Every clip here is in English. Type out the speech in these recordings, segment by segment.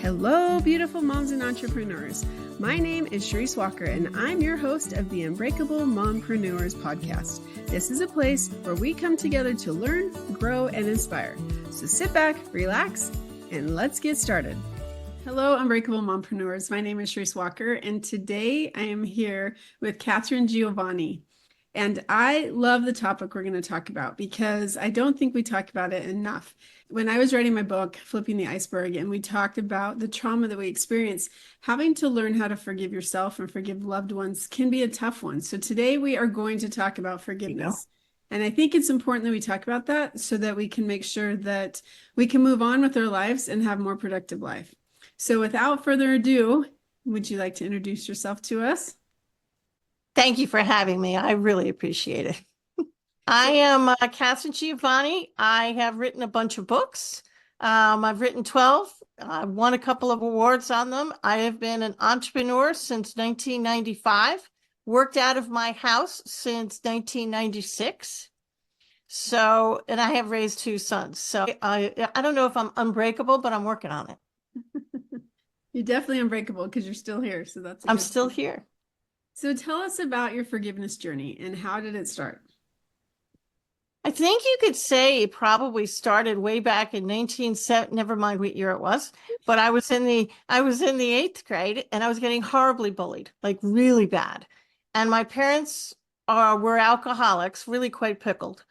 Hello, beautiful moms and entrepreneurs. My name is Charisse Walker, and I'm your host of the Unbreakable Mompreneurs podcast. This is a place where we come together to learn, grow, and inspire. So sit back, relax, and let's get started. Hello, Unbreakable Mompreneurs. My name is Charisse Walker, and today I am here with Katharine Giovanni. And I love the topic we're going to talk about because I don't think we talk about it enough. When I was writing my book, Flipping the Iceberg, and we talked about the trauma that we experience, having to learn how to forgive yourself and forgive loved ones can be a tough one. So today we are going to talk about forgiveness. And I think it's important that we talk about that so that we can make sure that we can move on with our lives and have a more productive life. So without further ado, would you like to introduce yourself to us? Thank you for having me. I really appreciate it. I am Katharine Giovanni. I have written a bunch of books. I've written 12. I've won a couple of awards on them. I have been an entrepreneur since 1995, worked out of my house since 1996. So, and I have raised 2 sons. So I don't know if I'm unbreakable, but I'm working on it. You're definitely unbreakable because you're still here. So that's I'm still here. So tell us about your forgiveness journey and how did it start? I think you could say it probably started way back in 1970, never mind what year it was, but I was in the 8th grade and I was getting horribly bullied, like really bad. And my parents were alcoholics, really quite pickled.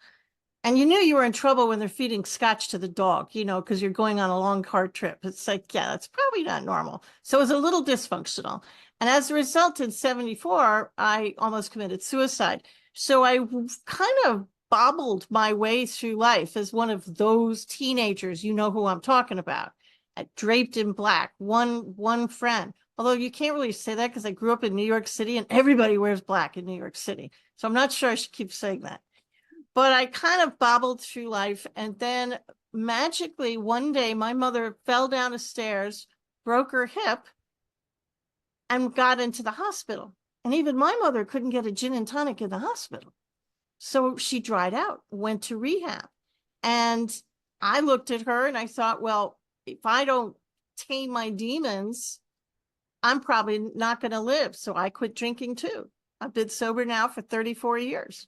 And you knew you were in trouble when they're feeding scotch to the dog, because you're going on a long car trip. It's like, yeah, that's probably not normal. So it was a little dysfunctional. And as a result, in 74, I almost committed suicide. So I kind of bobbled my way through life as one of those teenagers, you know who I'm talking about, draped in black, one friend. Although you can't really say that because I grew up in New York City and everybody wears black in New York City. So I'm not sure I should keep saying that. But I kind of bobbled through life. And then magically one day, my mother fell down the stairs, broke her hip, and got into the hospital. And even my mother couldn't get a gin and tonic in the hospital. So she dried out, went to rehab. And I looked at her and I thought, well, if I don't tame my demons, I'm probably not going to live. So I quit drinking too. I've been sober now for 34 years.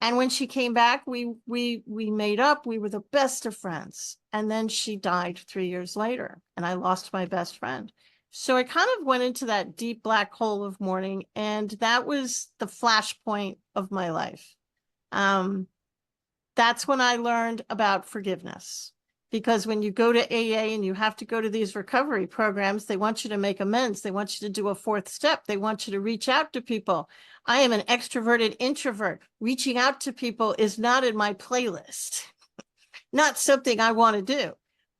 And when she came back, we made up. We were the best of friends. And then she died 3 years later, and I lost my best friend. So I kind of went into that deep black hole of mourning, and that was the flashpoint of my life. That's when I learned about forgiveness. Because when you go to AA and you have to go to these recovery programs, they want you to make amends. They want you to do a 4th step. They want you to reach out to people. I am an extroverted introvert. Reaching out to people is not in my playlist. Not something I want to do.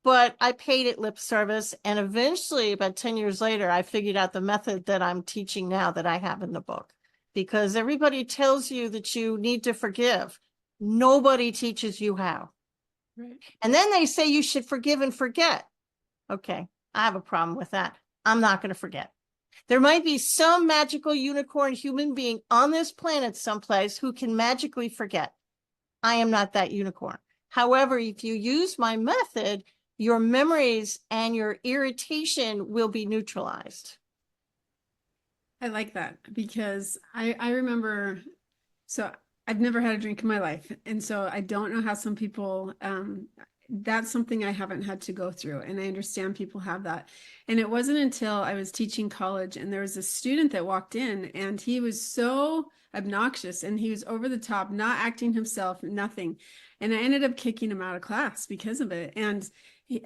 But I paid it lip service. And eventually, about 10 years later, I figured out the method that I'm teaching now that I have in the book. Because everybody tells you that you need to forgive. Nobody teaches you how. Right. And then they say you should forgive and forget. Okay, I have a problem with that. I'm not going to forget. There might be some magical unicorn human being on this planet someplace who can magically forget. I am not that unicorn. However, if you use my method, your memories and your irritation will be neutralized. I like that because I remember, so I've never had a drink in my life. And so I don't know how some people, that's something I haven't had to go through. And I understand people have that. And it wasn't until I was teaching college and there was a student that walked in and he was so obnoxious and he was over the top, not acting himself, nothing. And I ended up kicking him out of class because of it. And he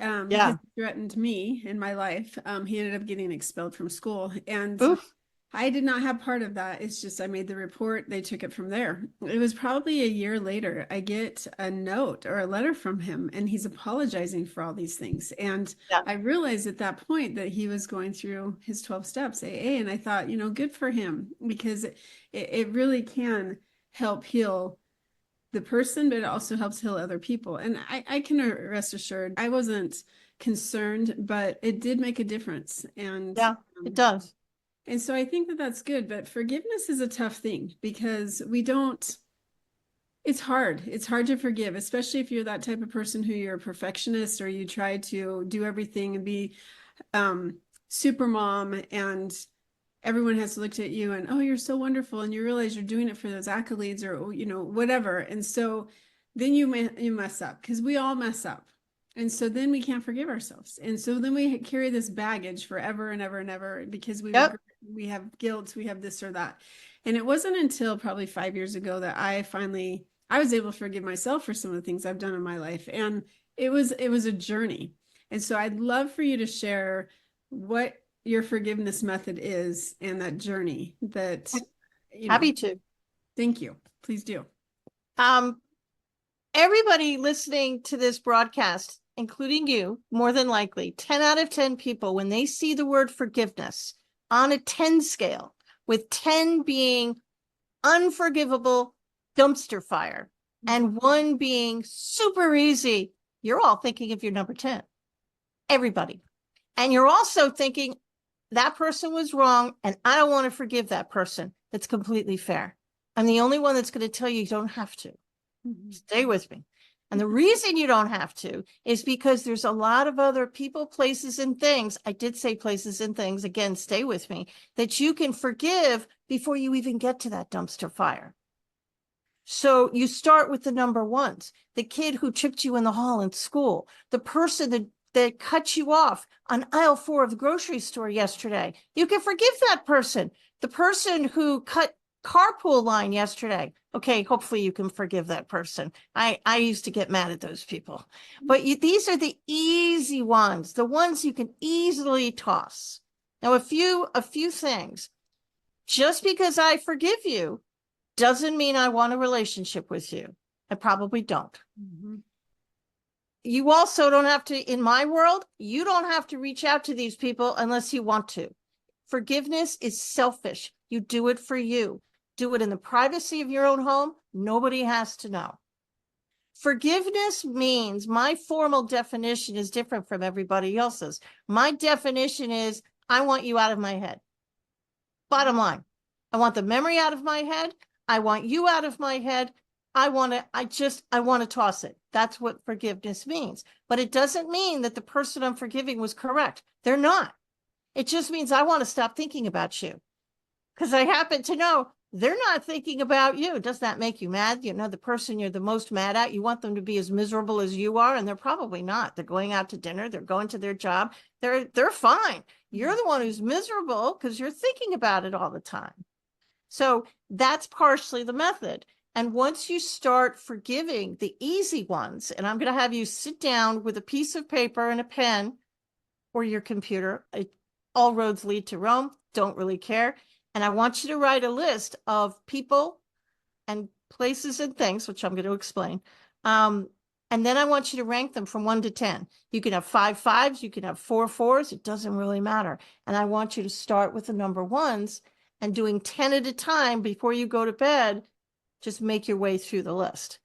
threatened me in my life. He ended up getting expelled from school. And oof. I did not have part of that. It's just I made the report. They took it from there. It was probably a year later. I get a note or a letter from him and he's apologizing for all these things. And I realized at that point that he was going through his 12 steps AA. And I thought, good for him because it really can help heal the person, but it also helps heal other people. And I can rest assured I wasn't concerned, but it did make a difference. And yeah, it does. And so I think that that's good, but forgiveness is a tough thing because it's hard. It's hard to forgive, especially if you're that type of person who you're a perfectionist or you try to do everything and be super mom and everyone has looked at you and, oh, you're so wonderful. And you realize you're doing it for those accolades or, whatever. And so then you mess up because we all mess up. And so then we can't forgive ourselves. And so then we carry this baggage forever and ever and ever because Yep. we have guilt, we have this or that. And it wasn't until probably 5 years ago that I was able to forgive myself for some of the things I've done in my life. And it was a journey. And so I'd love for you to share what your forgiveness method is and that journey that, Happy to. thank you. Please do. Um, Everybody listening to this broadcast, including you, more than likely, 10 out of 10 people, when they see the word forgiveness on a 10 scale, with 10 being unforgivable dumpster fire and 1 being super easy, you're all thinking of your number 10. Everybody. And you're also thinking that person was wrong and I don't want to forgive that person. That's completely fair. I'm the only one that's going to tell you don't have to. Stay with me. And the reason you don't have to is because there's a lot of other people, places, and things. I did say places and things. Again, stay with me, that you can forgive before you even get to that dumpster fire. So you start with the number ones, the kid who tripped you in the hall in school, the person that cut you off on aisle 4 of the grocery store yesterday. You can forgive that person. The person who cut carpool line yesterday. Okay, hopefully you can forgive that person. I used to get mad at those people. But these are the easy ones, the ones you can easily toss. Now, a few things. Just because I forgive you doesn't mean I want a relationship with you. I probably don't. Mm-hmm. You also don't have to, in my world, you don't have to reach out to these people unless you want to. Forgiveness is selfish. You do it for you. Do it in the privacy of your own home. Nobody has to know. Forgiveness means, my formal definition is different from everybody else's. My definition is, I want you out of my head. Bottom line, I want the memory out of my head. I want you out of my head. I want to toss it. That's what forgiveness means. But it doesn't mean that the person I'm forgiving was correct. They're not. It just means I want to stop thinking about you because I happen to know they're not thinking about you. Does that make you mad? You know, the person you're the most mad at, you want them to be as miserable as you are, and they're probably not. They're going out to dinner. They're going to their job. They're fine. You're the one who's miserable because you're thinking about it all the time. So that's partially the method. And once you start forgiving the easy ones, and I'm going to have you sit down with a piece of paper and a pen or your computer, all roads lead to Rome, don't really care. And I want you to write a list of people and places and things, which I'm going to explain. And then I want you to rank them from 1 to 10. You can have 5 5s, you can have 4 4s, it doesn't really matter. And I want you to start with the number ones and doing 10 at a time before you go to bed. Just make your way through the list.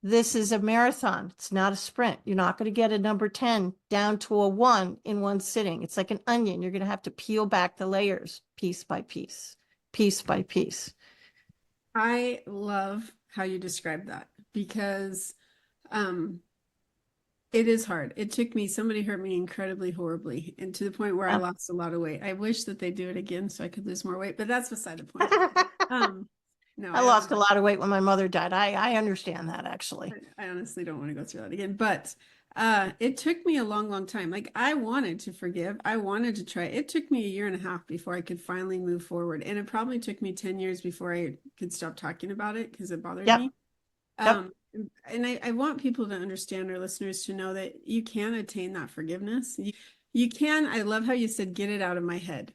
This is a marathon. It's not a sprint. You're not going to get a number 10 down to a 1 in one sitting. It's like an onion. You're going to have to peel back the layers piece by piece, piece by piece. I love how you describe that because it is hard. It took me, somebody hurt me incredibly horribly and to the point where I lost a lot of weight. I wish that they do it again so I could lose more weight, but that's beside the point. No, I lost a lot of weight when my mother died. I understand that, actually. I honestly don't want to go through that again, but it took me a long, long time. Like I wanted to forgive. I wanted to try. It took me 1.5 years before I could finally move forward. And it probably took me 10 years before I could stop talking about it because it bothered me. Yep. And I want people to understand, our listeners, to know that you can attain that forgiveness. You can. I love how you said, get it out of my head.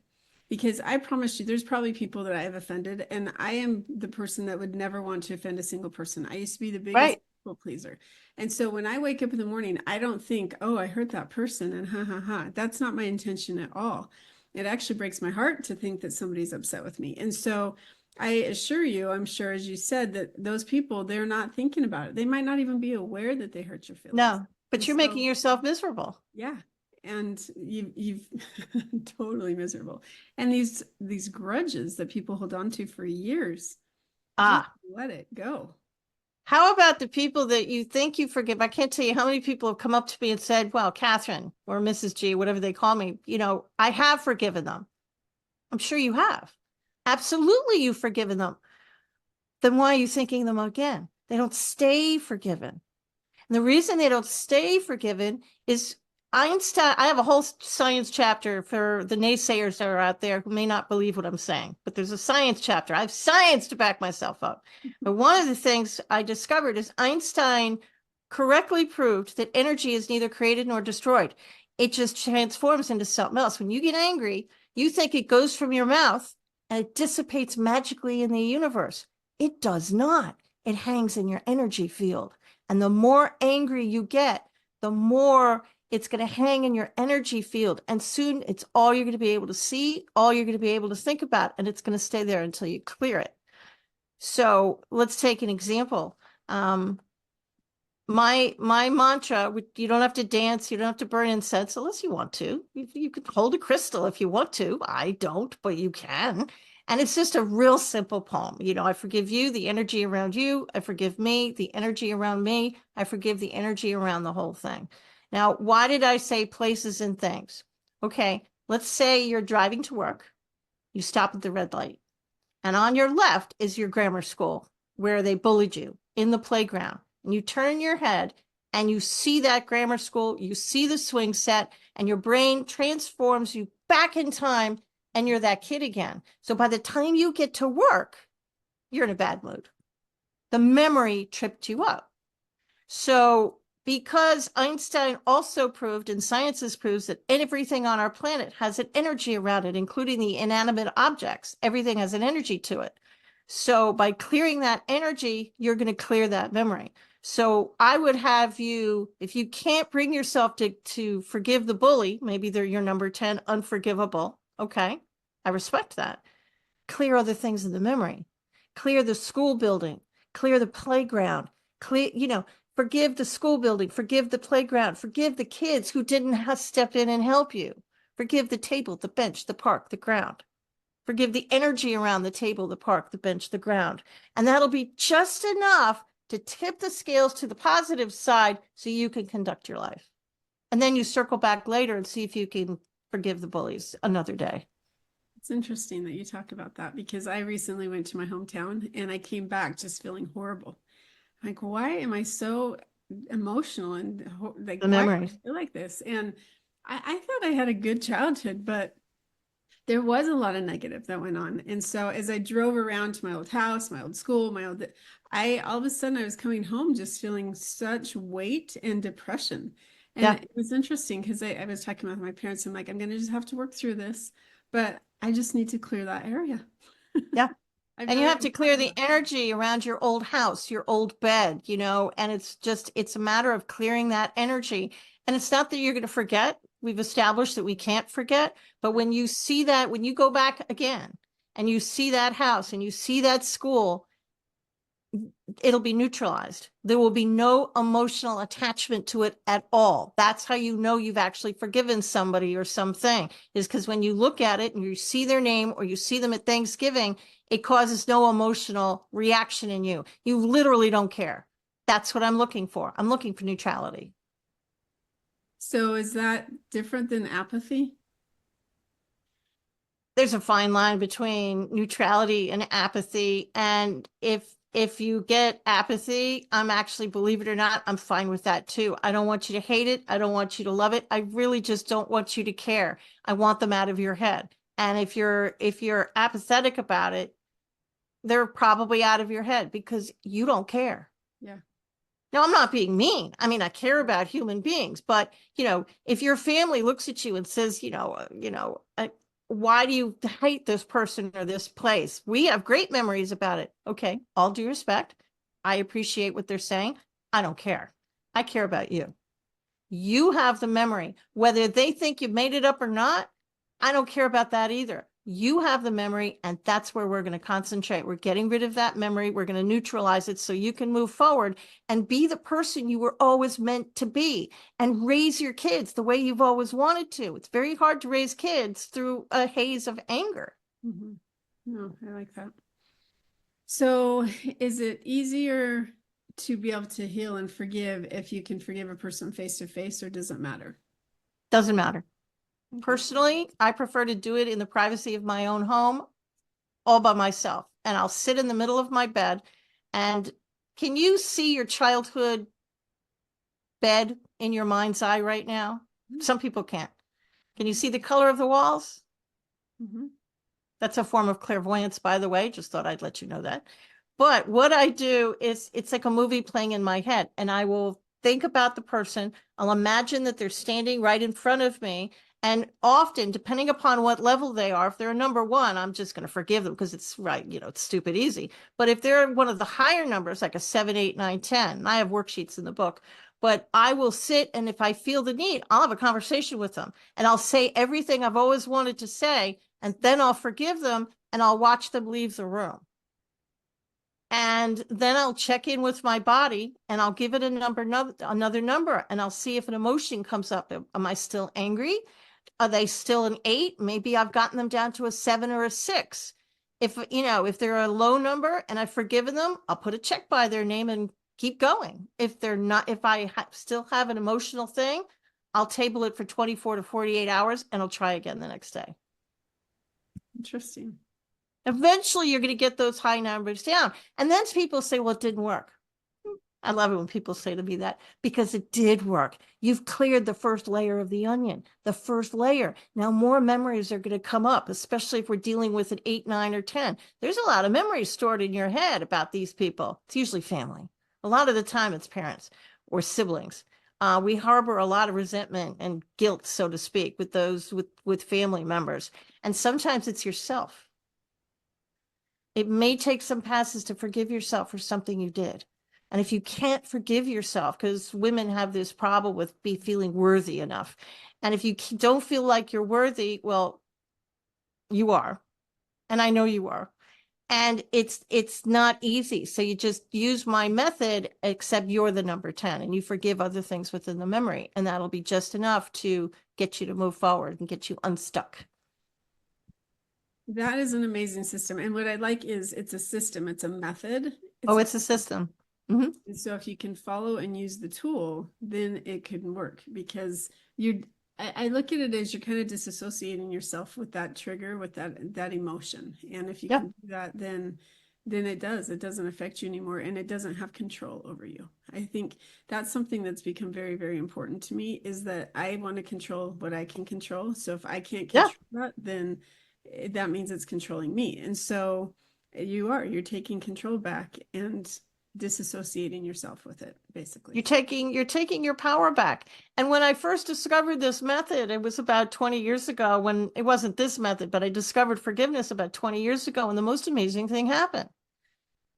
Because I promise you, there's probably people that I have offended, and I am the person that would never want to offend a single person. I used to be the biggest people pleaser. And so when I wake up in the morning, I don't think, oh, I hurt that person and ha, ha, ha. That's not my intention at all. It actually breaks my heart to think that somebody's upset with me. And so I assure you, I'm sure, as you said, that those people, they're not thinking about it. They might not even be aware that they hurt your feelings. No, but you're making yourself miserable. Yeah. And you've totally miserable. And these grudges that people hold on to for years, just let it go. How about the people that you think you forgive? I can't tell you how many people have come up to me and said, well, Katherine or Mrs. G, whatever they call me, I have forgiven them. I'm sure you have. Absolutely, you've forgiven them. Then why are you thinking them again? They don't stay forgiven. And the reason they don't stay forgiven is Einstein. I have a whole science chapter for the naysayers that are out there who may not believe what I'm saying, but there's a science chapter. I have science to back myself up. But one of the things I discovered is Einstein correctly proved that energy is neither created nor destroyed. It just transforms into something else. When you get angry, you think it goes from your mouth and it dissipates magically in the universe. It does not. It hangs in your energy field. And the more angry you get, the more it's going to hang in your energy field. And soon it's all you're going to be able to see, all you're going to be able to think about, and it's going to stay there until you clear it. So let's take an example. My mantra, you don't have to dance, you don't have to burn incense unless you want to. You could hold a crystal if you want to. I don't, but you can. And it's just a real simple poem. I forgive you, the energy around you. I forgive me, the energy around me. I forgive the energy around the whole thing. Now, why did I say places and things? Okay, let's say you're driving to work. You stop at the red light. And on your left is your grammar school where they bullied you in the playground. And you turn your head and you see that grammar school, you see the swing set, and your brain transforms you back in time and you're that kid again. So by the time you get to work, you're in a bad mood. The memory tripped you up. So because Einstein also proved, and science proves, that everything on our planet has an energy around it, including the inanimate objects, everything has an energy to it. So by clearing that energy, you're going to clear that memory. So I would have you, if you can't bring yourself to forgive the bully, maybe they're your number 10, unforgivable. Okay, I respect that. Clear other things in the memory. Clear the school building, clear the playground, forgive the school building, forgive the playground, forgive the kids who didn't have step in and help you. Forgive the table, the bench, the park, the ground. Forgive the energy around the table, the park, the bench, the ground. And that'll be just enough to tip the scales to the positive side so you can conduct your life. And then you circle back later and see if you can forgive the bullies another day. It's interesting that you talk about that because I recently went to my hometown and I came back just feeling horrible. Like, why am I so emotional and like, The why do I memories. feel like this? And I thought I had a good childhood, but there was a lot of negative that went on. And so as I drove around to my old house, my old school, all of a sudden I was coming home just feeling such weight and depression. And Yeah. it was interesting because I was talking with my parents. I'm like, I'm going to just have to work through this, but I just need to clear that area. Yeah. I've And you never have even to thought clear the about energy around your old house, your old bed, and it's a matter of clearing that energy. And it's not that you're going to forget. We've established that we can't forget. But when you see that, when you go back again and you see that house and you see that school, it'll be neutralized. There will be no emotional attachment to it at all. That's how you know you've actually forgiven somebody or something, is because when you look at it and you see their name or you see them at Thanksgiving, it causes no emotional reaction in you. You literally don't care. That's what I'm looking for. I'm looking for neutrality. So is that different than apathy? There's a fine line between neutrality and apathy. And if you get apathy, I'm actually, believe it or not, I'm fine with that too. I don't want you to hate it. I don't want you to love it. I really just don't want you to care. I want them out of your head. And if you're apathetic about it, they're probably out of your head because you don't care. Yeah. Now, I'm not being mean. I mean, I care about human beings, but if your family looks at you and says, why do you hate this person or this place? We have great memories about it. Okay, all due respect, I appreciate what they're saying. I don't care. I care about you. You have the memory, whether they think you made it up or not. I don't care about that either. You have the memory, and that's where we're going to concentrate. We're getting rid of that memory. We're going to neutralize it so you can move forward and be the person you were always meant to be and raise your kids the way you've always wanted to. It's very hard to raise kids through a haze of anger. No, I like that. So is it easier to be able to heal and forgive if you can forgive a person face to face, or does it matter? Doesn't matter. Personally, I prefer to do it in the privacy of my own home, all by myself. And I'll sit in the middle of my bed. And can you see your childhood bed in your mind's eye right now? Some people can't. Can you see the color of the walls? Mm-hmm. That's a form of clairvoyance, by the way. Just thought I'd let you know that. But what I do is it's like a movie playing in my head, and I will think about the person. I'll imagine that they're standing right in front of me. And often, depending upon what level they are, if they're a number one, I'm just going to forgive them because it's right, it's stupid easy. But if they're one of the higher numbers, like a 7, 8, 9, 10, and I have worksheets in the book, but I will sit, and if I feel the need, I'll have a conversation with them, and I'll say everything I've always wanted to say, and then I'll forgive them, and I'll watch them leave the room. And then I'll check in with my body, and I'll give it another number, and I'll see if an emotion comes up. Am I still angry? Are they still an 8? Maybe I've gotten them down to a 7 or a 6. If they're a low number and I've forgiven them, I'll put a check by their name and keep going. If they're not, if I still have an emotional thing, I'll table it for 24 to 48 hours, and I'll try again the next day. Interesting. Eventually, you're going to get those high numbers down. And then people say, well, it didn't work. I love it when people say to me that, because it did work. You've cleared the first layer of the onion, the first layer. Now more memories are going to come up, especially if we're dealing with an 8, 9, or 10. There's a lot of memories stored in your head about these people. It's usually family. A lot of the time it's parents or siblings. We harbor a lot of resentment and guilt, so to speak, with those with family members. And sometimes it's yourself. It may take some passes to forgive yourself for something you did. And if you can't forgive yourself, because women have this problem with feeling worthy enough. And if you don't feel like you're worthy, well, you are. And I know you are. And it's not easy. So you just use my method, except you're the number 10, and you forgive other things within the memory. And that'll be just enough to get you to move forward and get you unstuck. That is an amazing system. And what I like is it's a system, it's a method. It's a system. Mm-hmm. And so if you can follow and use the tool, then it can work, because I look at it as you're kind of disassociating yourself with that trigger, with that emotion. And if you can do that, then it doesn't affect you anymore, and it doesn't have control over you. I think that's something that's become very, very important to me, is that I want to control what I can control. So if I can't control that, then that means it's controlling me. And so you're taking control back and disassociating yourself with it, basically. You're taking your power back. And when I first discovered this method, it was about 20 years ago, when it wasn't this method, but I discovered forgiveness about 20 years ago, and the most amazing thing happened.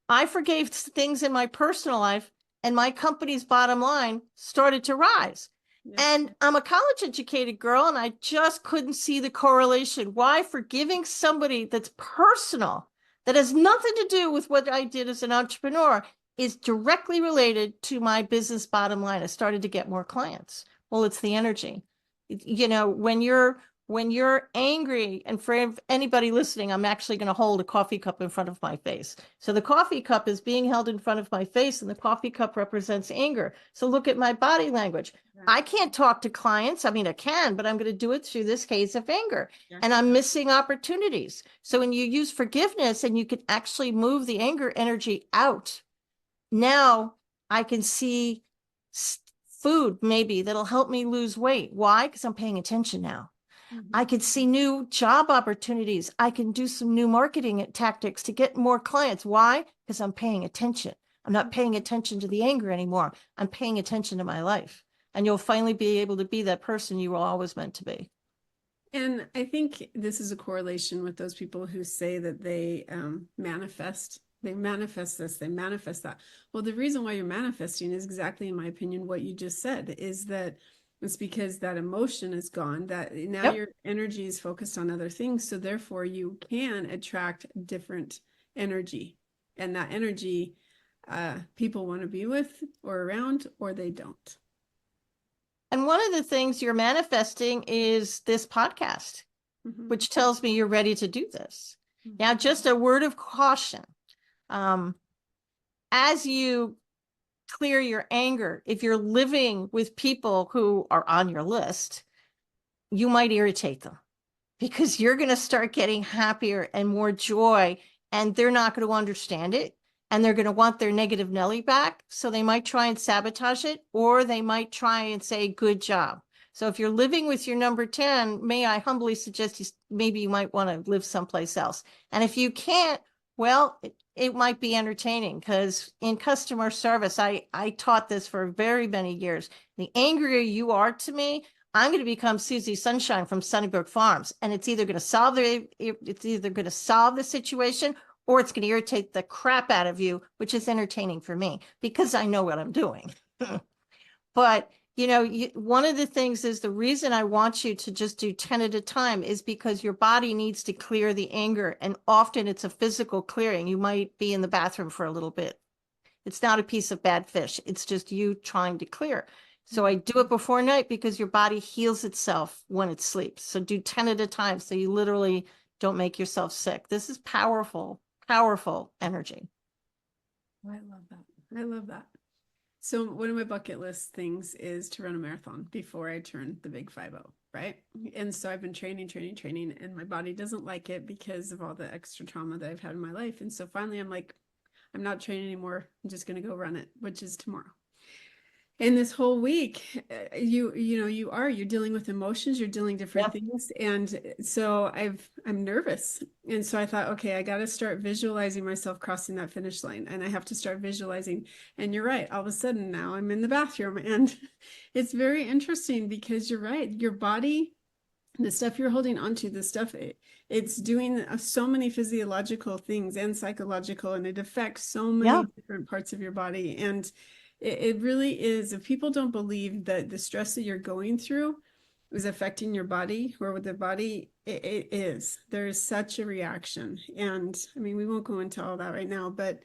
I forgave things in my personal life, and my company's bottom line started to rise. Yeah. And I'm a college educated girl, and I just couldn't see the correlation. Why forgiving somebody that's personal, that has nothing to do with what I did as an entrepreneur, is directly related to my business bottom line. I started to get more clients. Well, it's the energy. When you're angry, and for anybody listening, I'm actually going to hold a coffee cup in front of my face. So the coffee cup is being held in front of my face, and the coffee cup represents anger. So look at my body language. I can't talk to clients. I mean, I can, but I'm going to do it through this haze of anger, and I'm missing opportunities. So when you use forgiveness, and you can actually move the anger energy out, now I can see food maybe that'll help me lose weight. Why? Because I'm paying attention now. I could see new job opportunities. I can do some new marketing tactics to get more clients. Why? Because I'm paying attention. I'm not paying attention to the anger anymore. I'm paying attention to my life. And you'll finally be able to be that person you were always meant to be. And I think this is a correlation with those people who say that they manifest. They manifest this, they manifest that. Well, the reason why you're manifesting is exactly, in my opinion, what you just said, is that it's because that emotion is gone, that now your energy is focused on other things. So therefore you can attract different energy, and that energy people want to be with or around, or they don't. And one of the things you're manifesting is this podcast, which tells me you're ready to do this. Now, just a word of caution. As you clear your anger. If you're living with people who are on your list, you might irritate them because you're going to start getting happier and more joy, and they're not going to understand it. And they're going to want their negative Nelly back. So they might try and sabotage it, or they might try and say, good job. So if you're living with your number 10, may I humbly suggest maybe you might want to live someplace else. And if you can't, well, it might be entertaining, because in customer service, I taught this for very many years. The angrier you are to me, I'm going to become Susie Sunshine from Sunnybrook Farms, and it's either going to solve the situation, or it's going to irritate the crap out of you, which is entertaining for me because I know what I'm doing. But one of the things is, the reason I want you to just do 10 at a time is because your body needs to clear the anger. And often it's a physical clearing. You might be in the bathroom for a little bit. It's not a piece of bad fish. It's just you trying to clear. So I do it before night because your body heals itself when it sleeps. So do 10 at a time, so you literally don't make yourself sick. This is powerful, powerful energy. I love that. I love that. So one of my bucket list things is to run a marathon before I turn the big 50, right? And so I've been training, and my body doesn't like it because of all the extra trauma that I've had in my life. And so finally I'm like, I'm not training anymore. I'm just going to go run it, which is tomorrow. And this whole week, you're dealing with emotions, you're dealing different things. And so I'm nervous. And so I thought, okay, I got to start visualizing myself crossing that finish line, and I have to start visualizing. And you're right. All of a sudden now I'm in the bathroom, and it's very interesting because you're right. Your body, the stuff you're holding onto, the stuff it's doing so many physiological things and psychological, and it affects so many different parts of your body. And it really is. If people don't believe that the stress that you're going through is affecting your body or with the body, it is. There is such a reaction. And I mean, we won't go into all that right now, but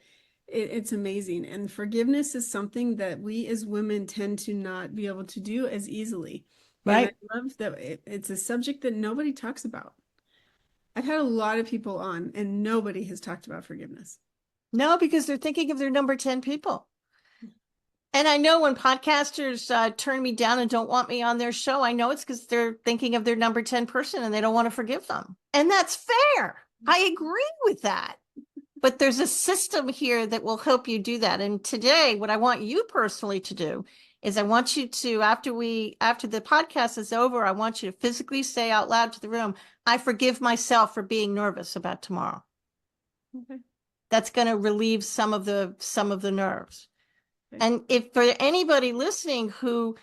it's amazing. And forgiveness is something that we as women tend to not be able to do as easily. Right. And I love that it's a subject that nobody talks about. I've had a lot of people on, and nobody has talked about forgiveness. No, because they're thinking of their number 10 people. And I know when podcasters turn me down and don't want me on their show, I know it's because they're thinking of their number 10 person and they don't want to forgive them. And that's fair. I agree with that. But there's a system here that will help you do that. And today, what I want you personally to do is I want you to, after the podcast is over, I want you to physically say out loud to the room, I forgive myself for being nervous about tomorrow. Okay. That's going to relieve some of the nerves. And if for anybody listening who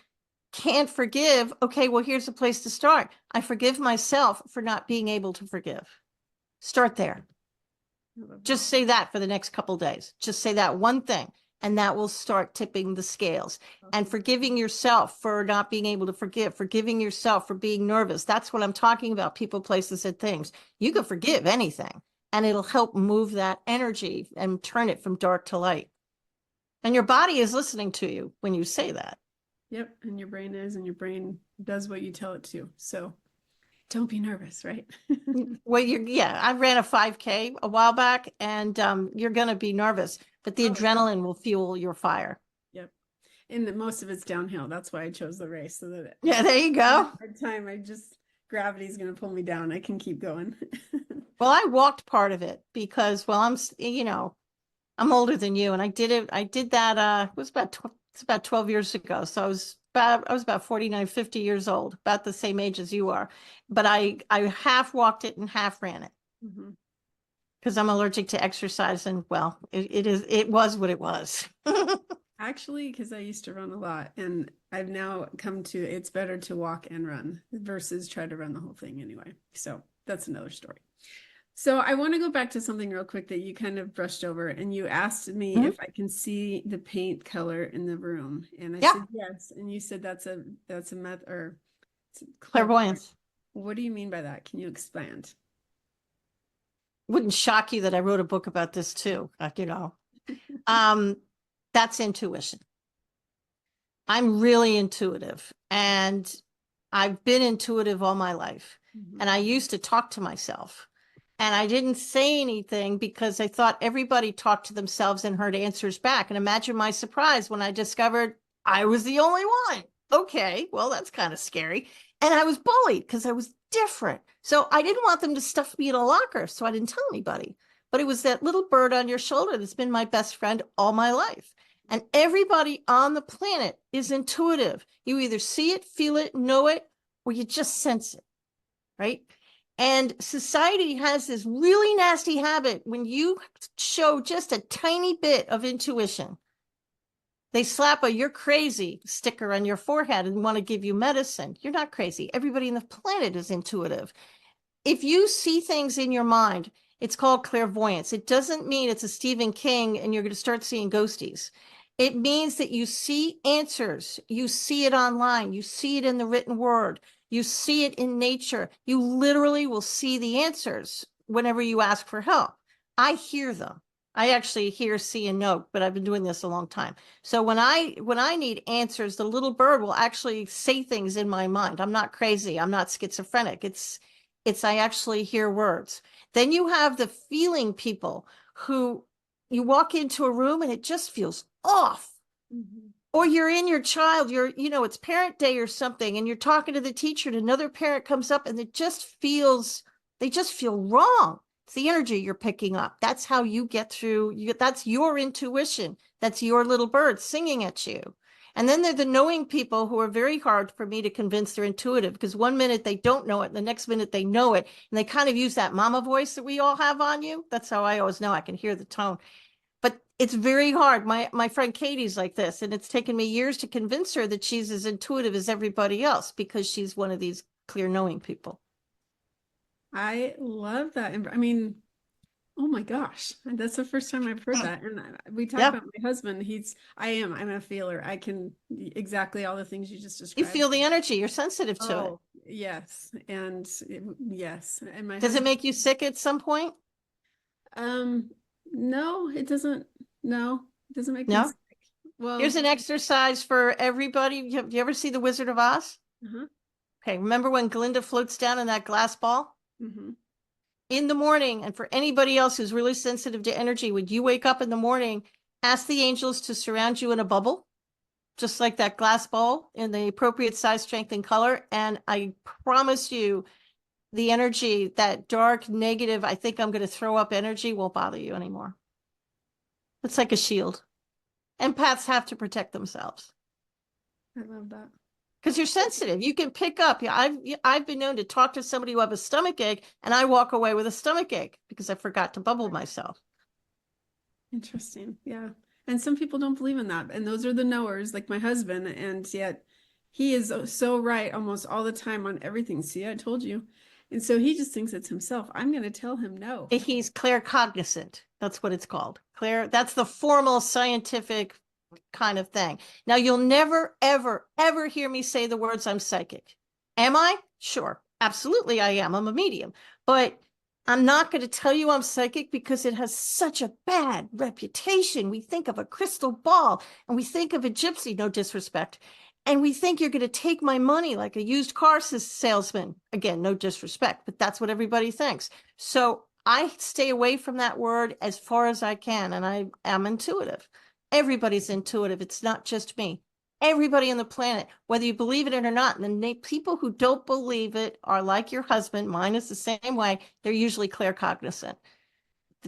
can't forgive, okay, well, here's a place to start. I forgive myself for not being able to forgive. Start there. Just say that for the next couple of days. Just say that one thing, and that will start tipping the scales. And forgiving yourself for not being able to forgive, forgiving yourself for being nervous. That's what I'm talking about. People, places, and things. You can forgive anything, and it'll help move that energy and turn it from dark to light. And your body is listening to you when you say that. Yep. And your brain is, and your brain does what you tell it to. So don't be nervous, right? Well, I ran a 5K a while back, and you're going to be nervous, but the adrenaline will fuel your fire. Yep. And most of it's downhill. That's why I chose the race. So that there you go. Hard time. Gravity's going to pull me down. I can keep going. Well, I walked part of it because, well, I'm older than you, and I did that. It was about 12 years ago. So I was about 49, 50 years old, about the same age as you are. But I half walked it and half ran it because I'm allergic to exercise. And well, it was what it was. Actually, because I used to run a lot, and I've now come to it's better to walk and run versus try to run the whole thing anyway. So that's another story. So I want to go back to something real quick that you kind of brushed over, and you asked me if I can see the paint color in the room, and I said yes, and you said that's a method or clairvoyance. What do you mean by that? Can you expand? Wouldn't shock you that I wrote a book about this too. That's intuition. I'm really intuitive, and I've been intuitive all my life, and I used to talk to myself. And I didn't say anything because I thought everybody talked to themselves and heard answers back. And imagine my surprise when I discovered I was the only one. Okay, well, that's kind of scary. And I was bullied because I was different. So I didn't want them to stuff me in a locker. So I didn't tell anybody. But it was that little bird on your shoulder that's been my best friend all my life. And everybody on the planet is intuitive. You either see it, feel it, know it, or you just sense it, right? And society has this really nasty habit when you show just a tiny bit of intuition, they slap a "you're crazy" sticker on your forehead and want to give you medicine. You're not crazy. Everybody on the planet is intuitive. If you see things in your mind, it's called clairvoyance. It doesn't mean it's a Stephen King and you're going to start seeing ghosties. It means that you see answers. You see it online. You see it in the written word. You see it in nature. You literally will see the answers whenever you ask for help. I hear them. I actually hear, see, and know, but I've been doing this a long time. So when I need answers, the little bird will actually say things in my mind. I'm not crazy. I'm not schizophrenic. It's I actually hear words. Then you have the feeling people who you walk into a room and it just feels off. Mm-hmm. Or you're in your child, it's parent day or something, and you're talking to the teacher, and another parent comes up and they just feel wrong. It's the energy you're picking up. That's how you get through. That's your intuition. That's your little bird singing at you. And then they're the knowing people who are very hard for me to convince they're intuitive, because one minute they don't know it, and the next minute they know it. And they kind of use that mama voice that we all have on you. That's how I always know. I can hear the tone. But it's very hard. My friend Katie's like this, and it's taken me years to convince her that she's as intuitive as everybody else because she's one of these clear knowing people. I love that. I mean, oh my gosh, that's the first time I've heard that. And we talk Yeah. about my husband. I'm a feeler. I can exactly all the things you just You described. feel the energy. You're sensitive to it. Oh, yes. Yes. And my Does it husband, make you sick at some point? um, no, it doesn't. No, it doesn't make me No. sick. Well, Here's an exercise for everybody. You ever see The Wizard of Oz? uh-huh. Okay. Remember when Glinda floats down in that glass ball? Hmm. In the morning, and for anybody else who's really sensitive to energy, when you wake up in the morning, ask the angels to surround you in a bubble, just like that glass ball in the appropriate size, strength, and color. And I promise you, the energy, that dark, negative, I think I'm going to throw up energy, won't bother you anymore. It's like a shield. Empaths have to protect themselves I love that. because you're sensitive. You can pick up. Yeah, I've been known to talk to somebody who have a stomach ache, and I walk away with a stomach ache because I forgot to bubble myself. Interesting. Yeah. And some people don't believe in that. And those are the knowers, like my husband. And yet he is so right almost all the time on everything. See, I told you. And so he just thinks it's himself. I'm going to tell him no. He's claircognizant. That's what it's called. That's the formal scientific kind of thing. Now, you'll never, ever, ever hear me say the words "I'm psychic." Am I? Sure. Absolutely, I am. I'm a medium. But I'm not going to tell you I'm psychic because it has such a bad reputation. We think of a crystal ball and we think of a gypsy, no disrespect. And we think you're going to take my money like a used car salesman. Again, no disrespect, but that's what everybody thinks. So I stay away from that word as far as I can. And I am intuitive. Everybody's intuitive. It's not just me. Everybody on the planet, whether you believe it or not. And the people who don't believe it are like your husband. Mine is the same way. They're usually claircognizant.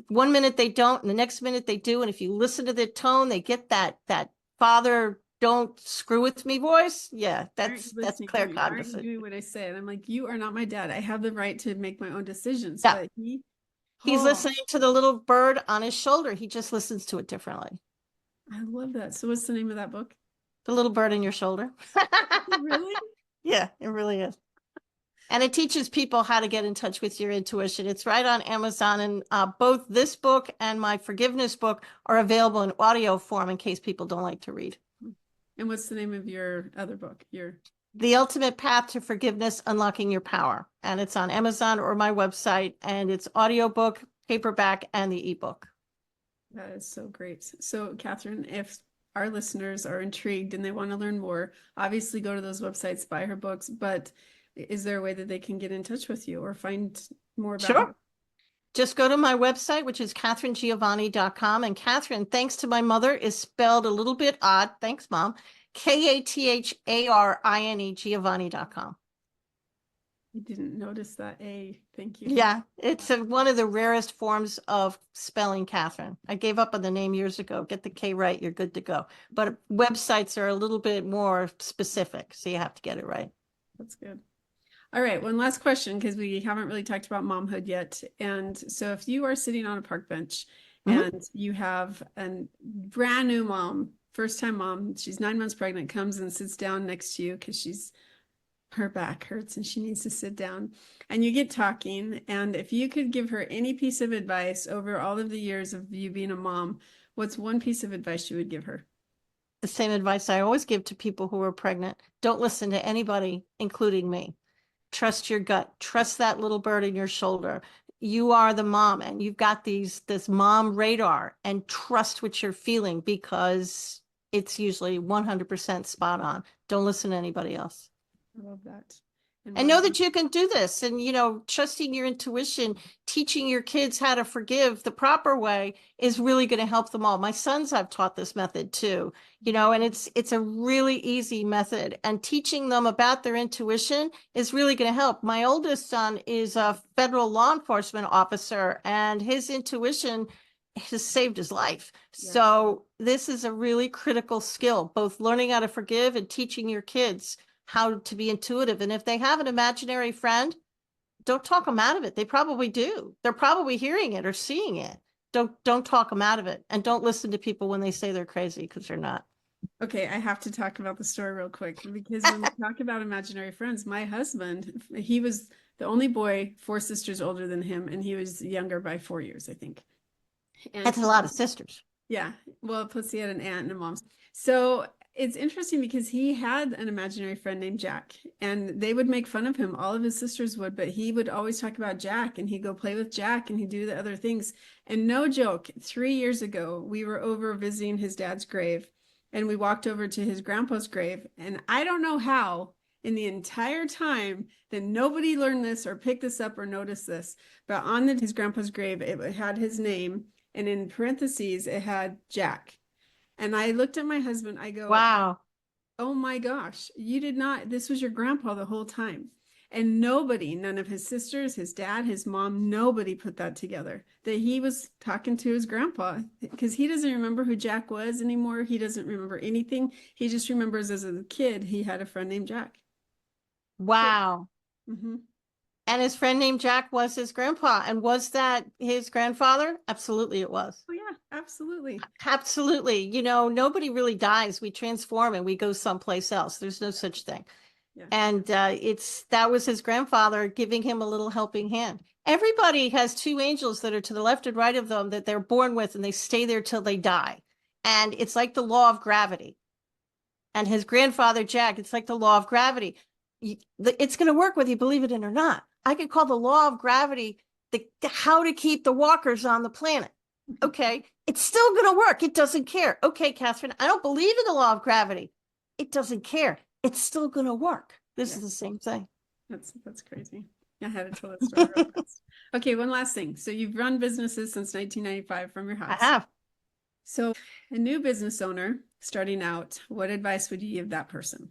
One minute they don't, and the next minute they do. And if you listen to their tone, they get that father don't screw with me voice. Yeah, Aren't you that's listening to me? Aren't you claircognizant. doing what I say? And I'm like, you are not my dad. I have the right to make my own decisions. Yeah, But he's oh, listening to the little bird on his shoulder. He just listens to it differently. I love that. So what's the name of that book? The little bird in your shoulder. Really? Yeah, it really is. And it teaches people how to get in touch with your intuition. It's right on Amazon. And both this book and my forgiveness book are available in audio form in case people don't like to read. And what's the name of your other book? The Ultimate Path to Forgiveness, Unlocking Your Power. And it's on Amazon or my website. And it's audiobook, paperback, and the ebook. That is so great. So, Katharine, if our listeners are intrigued and they want to learn more, obviously go to those websites, buy her books. But is there a way that they can get in touch with you or find more about Sure. her? Just go to my website, which is katharinegiovanni.com. And Katharine, thanks to my mother, is spelled a little bit odd. Thanks, Mom. Katharine Giovanni.com. I didn't notice that A. Thank you. Yeah, it's one of the rarest forms of spelling Katharine. I gave up on the name years ago. Get the K right, you're good to go. But websites are a little bit more specific, so you have to get it right. That's good. All right, one last question because we haven't really talked about momhood yet. And so if you are sitting on a park bench and you have a brand new mom, first time mom, she's 9 months pregnant, comes and sits down next to you because her back hurts and she needs to sit down, and you get talking. And if you could give her any piece of advice over all of the years of you being a mom, what's one piece of advice you would give her? The same advice I always give to people who are pregnant. Don't listen to anybody, including me. Trust your gut. Trust that little bird in your shoulder. You are the mom and you've got this mom radar, and trust what you're feeling because it's usually 100% spot on. Don't listen to anybody else. I love that. And know that you can do this. And, trusting your intuition, teaching your kids how to forgive the proper way is really going to help them all. My sons, I've taught this method too, and it's a really easy method. And teaching them about their intuition is really going to help. My oldest son is a federal law enforcement officer, and his intuition has saved his life. Yeah. So this is a really critical skill, both learning how to forgive and teaching your kids how to be intuitive. And if they have an imaginary friend, don't talk them out of it. They probably do. They're probably hearing it or seeing it. Don't talk them out of it. And don't listen to people when they say they're crazy, because they're not. Okay, I have to talk about the story real quick, because when we talk about imaginary friends, my husband, he was the only boy, 4 sisters older than him, and he was younger by 4 years, I think. And that's a lot of sisters. Yeah. Well, plus he had an aunt and a mom. So it's interesting because he had an imaginary friend named Jack, and they would make fun of him. All of his sisters would, but he would always talk about Jack, and he'd go play with Jack and he'd do the other things. And no joke, 3 years ago, we were over visiting his dad's grave, and we walked over to his grandpa's grave. And I don't know how in the entire time that nobody learned this or picked this up or noticed this, but on his grandpa's grave, it had his name. And in parentheses, it had Jack. And I looked at my husband, I go, wow, oh my gosh, you did not, this was your grandpa the whole time. And nobody, none of his sisters, his dad, his mom, nobody put that together, that he was talking to his grandpa, because he doesn't remember who Jack was anymore. He doesn't remember anything. He just remembers as a kid, he had a friend named Jack. Wow. Mm-hmm. And his friend named Jack was his grandpa. And was that his grandfather? Absolutely it was. Oh yeah, absolutely. Absolutely. Nobody really dies. We transform and we go someplace else. There's no such thing. Yeah. And that was his grandfather giving him a little helping hand. Everybody has 2 angels that are to the left and right of them that they're born with, and they stay there till they die. And it's like the law of gravity. And his grandfather, Jack, it's like the law of gravity. It's going to work whether you believe it in or not. I could call the law of gravity how to keep the walkers on the planet. Okay, it's still going to work. It doesn't care. Okay, Katharine, I don't believe in the law of gravity. It doesn't care. It's still going to work. This is the same thing. That's crazy. I had to tell that story real fast. Okay, one last thing. So you've run businesses since 1995 from your house. I have. So a new business owner starting out, what advice would you give that person?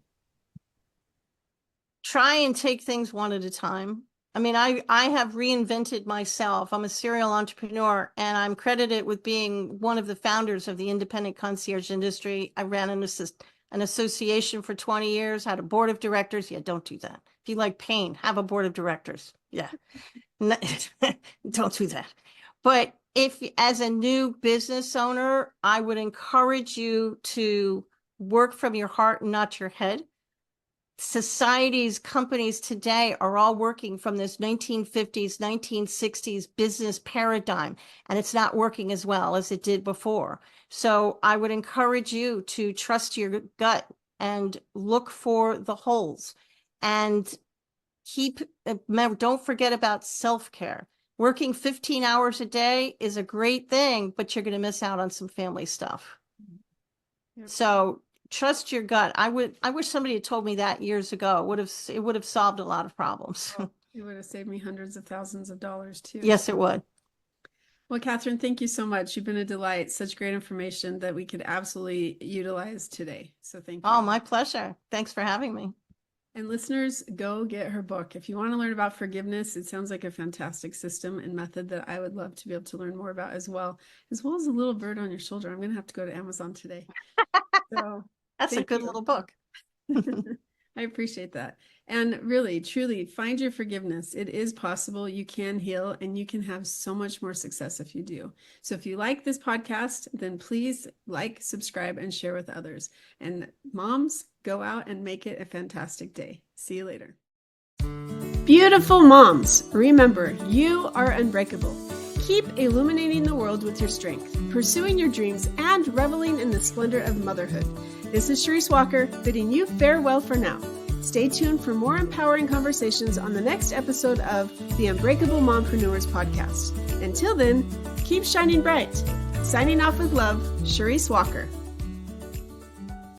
Try and take things one at a time. I mean, I have reinvented myself. I'm a serial entrepreneur, and I'm credited with being one of the founders of the independent concierge industry. I ran an association for 20 years, had a board of directors. Yeah, don't do that. If you like pain, have a board of directors. Yeah, don't do that. But if, as a new business owner, I would encourage you to work from your heart and not your head. Societies, companies today are all working from this 1950s, 1960s business paradigm, and it's not working as well as it did before. So I would encourage you to trust your gut and look for the holes, and don't forget about self-care. Working 15 hours a day is a great thing, but you're going to miss out on some family stuff. Yep. So trust your gut. I wish somebody had told me that years ago. It would have solved a lot of problems. It would have saved me hundreds of thousands of dollars too. Yes, it would. Well, Katherine, thank you so much. You've been a delight. Such great information that we could absolutely utilize today. So thank you. Oh, my pleasure. Thanks for having me. And listeners, go get her book. If you want to learn about forgiveness, it sounds like a fantastic system and method that I would love to be able to learn more about as well as a little bird on your shoulder. I'm going to have to go to Amazon today. So That's a good little book. I appreciate that. And really, truly find your forgiveness. It is possible. You can heal and you can have so much more success if you do. So if you like this podcast, then please like, subscribe, and share with others. And moms, go out and make it a fantastic day. See you later. Beautiful moms, remember, you are unbreakable. Keep illuminating the world with your strength, pursuing your dreams, and reveling in the splendor of motherhood. This is Charisse Walker, bidding you farewell for now. Stay tuned for more empowering conversations on the next episode of the Unbreakable Mompreneurs podcast. Until then, keep shining bright. Signing off with love, Charisse Walker.